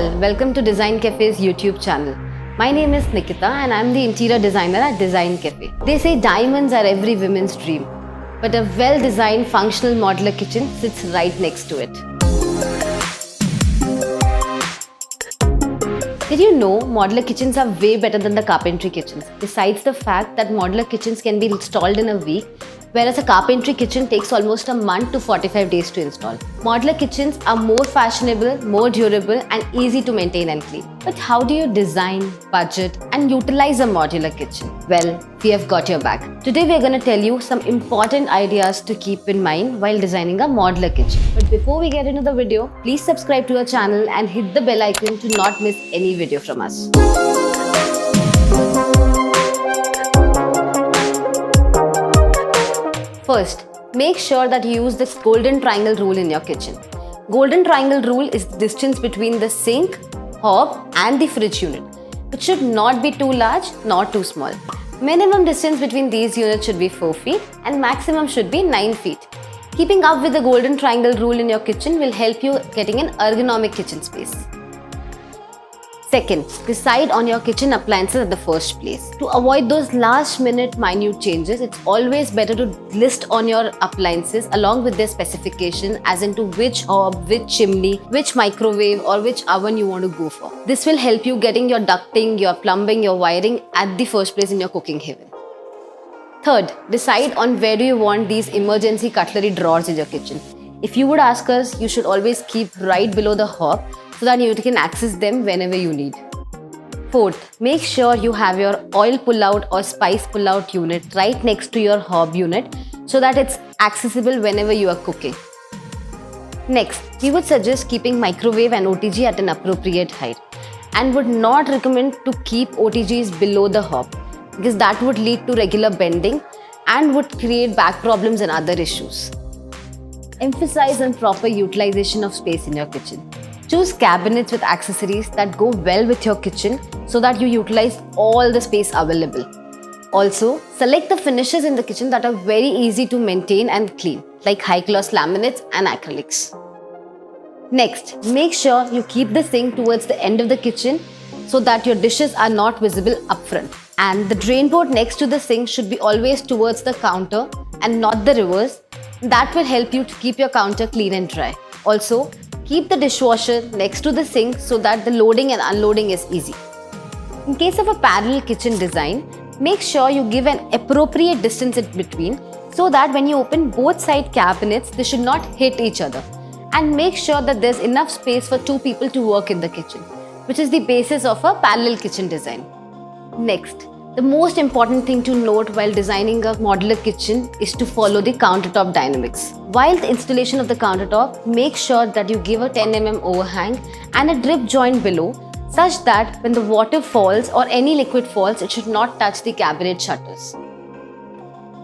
all, welcome to Design Cafe's YouTube channel. My name is Nikita and I'm the interior designer at Design Cafe. They say diamonds are every woman's dream, but a well-designed functional modular kitchen sits right next to it. Did you know modular kitchens are way better than the carpentry kitchens? Besides the fact that modular kitchens can be installed in a week, whereas a carpentry kitchen takes almost a month to 45 days to install. Modular kitchens are more fashionable, more durable and easy to maintain and clean. But how do you design, budget and utilize a modular kitchen? Well, we have got your back. Today we are going to tell you some important ideas to keep in mind while designing a modular kitchen. But before we get into the video, please subscribe to our channel and hit the bell icon to not miss any video from us. First, make sure that you use the golden triangle rule in your kitchen. Golden triangle rule is the distance between the sink, hob and the fridge unit. It should not be too large nor too small. Minimum distance between these units should be 4 feet and maximum should be 9 feet. Keeping up with the golden triangle rule in your kitchen will help you getting an ergonomic kitchen space. Second, decide on your kitchen appliances at the first place. To avoid those last-minute minute changes, it's always better to list on your appliances along with their specification as into which hob, which chimney, which microwave or which oven you want to go for. This will help you getting your ducting, your plumbing, your wiring at the first place in your cooking haven. Third, decide on where do you want these emergency cutlery drawers in your kitchen. If you would ask us, you should always keep right below the hob so that you can access them whenever you need. Fourth, make sure you have your oil pull-out or spice pull-out unit right next to your hob unit so that it's accessible whenever you are cooking. Next, we would suggest keeping microwave and OTG at an appropriate height and would not recommend to keep OTGs below the hob because that would lead to regular bending and would create back problems and other issues. Emphasize on proper utilization of space in your kitchen. Choose cabinets with accessories that go well with your kitchen so that you utilize all the space available. Also, select the finishes in the kitchen that are very easy to maintain and clean, like high-gloss laminates and acrylics. Next, make sure you keep the sink towards the end of the kitchen so that your dishes are not visible up front. And the drain board next to the sink should be always towards the counter and not the reverse. That will help you to keep your counter clean and dry. Also, keep the dishwasher next to the sink so that the loading and unloading is easy. In case of a parallel kitchen design, make sure you give an appropriate distance in between so that when you open both side cabinets, they should not hit each other. And make sure that there's enough space for 2 people to work in the kitchen, which is the basis of a parallel kitchen design. Next, the most important thing to note while designing a modular kitchen is to follow the countertop dynamics. While the installation of the countertop, make sure that you give a 10 mm overhang and a drip joint below such that when the water falls or any liquid falls, it should not touch the cabinet shutters.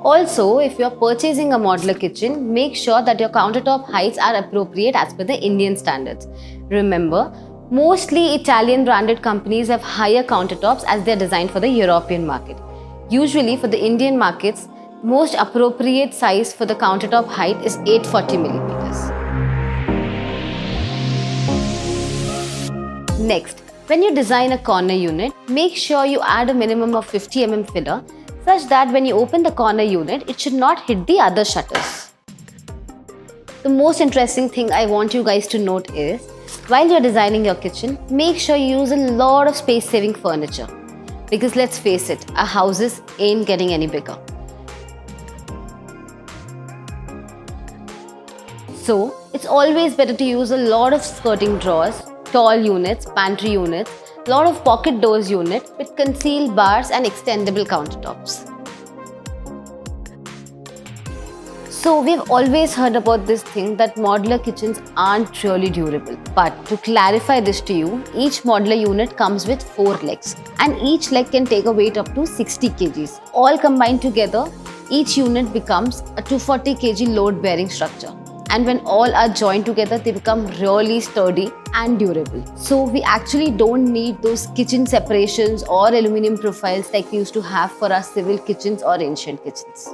Also, if you are purchasing a modular kitchen, make sure that your countertop heights are appropriate as per the Indian standards. Remember, mostly Italian branded companies have higher countertops as they are designed for the European market. Usually for the Indian markets, most appropriate size for the countertop height is 840 millimeters. Next, when you design a corner unit, make sure you add a minimum of 50 mm filler such that when you open the corner unit, it should not hit the other shutters. The most interesting thing I want you guys to note is, while you're designing your kitchen, make sure you use a lot of space-saving furniture. Because let's face it, our houses ain't getting any bigger. So, it's always better to use a lot of skirting drawers, tall units, pantry units, a lot of pocket doors units with concealed bars and extendable countertops. So we've always heard about this thing that modular kitchens aren't really durable. But to clarify this to you, each modular unit comes with 4 legs and each leg can take a weight up to 60 kgs. All combined together, each unit becomes a 240 kg load bearing structure. And when all are joined together, they become really sturdy and durable. So we actually don't need those kitchen separations or aluminum profiles like we used to have for our civil kitchens or ancient kitchens.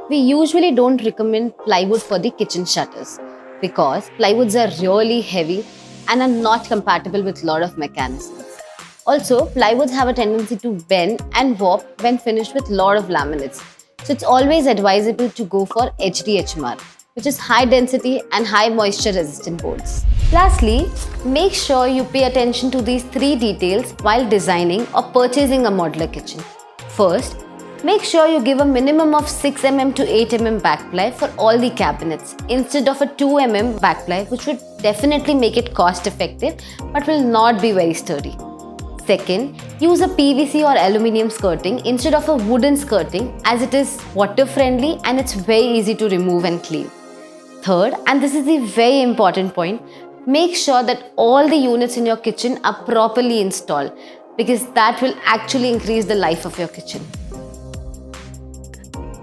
We usually don't recommend plywood for the kitchen shutters because plywoods are really heavy and are not compatible with a lot of mechanisms. Also, plywoods have a tendency to bend and warp when finished with a lot of laminates. So it's always advisable to go for HDHMR, which is high density and high moisture resistant boards. Lastly, make sure you pay attention to these three details while designing or purchasing a modular kitchen. First, make sure you give a minimum of 6 mm to 8 mm backply for all the cabinets instead of a 2 mm backply, which would definitely make it cost effective but will not be very sturdy. Second, use a PVC or aluminium skirting instead of a wooden skirting, as it is water friendly and it's very easy to remove and clean. Third, and this is the very important point, make sure that all the units in your kitchen are properly installed, because that will actually increase the life of your kitchen.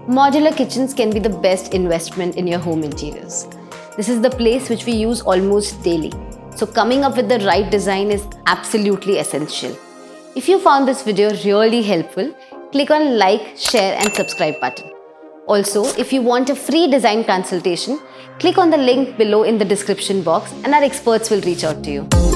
Modular kitchens can be the best investment in your home interiors. This is the place which we use almost daily. So coming up with the right design is absolutely essential. If you found this video really helpful, click on like, share and subscribe button. Also, if you want a free design consultation, click on the link below in the description box and our experts will reach out to you.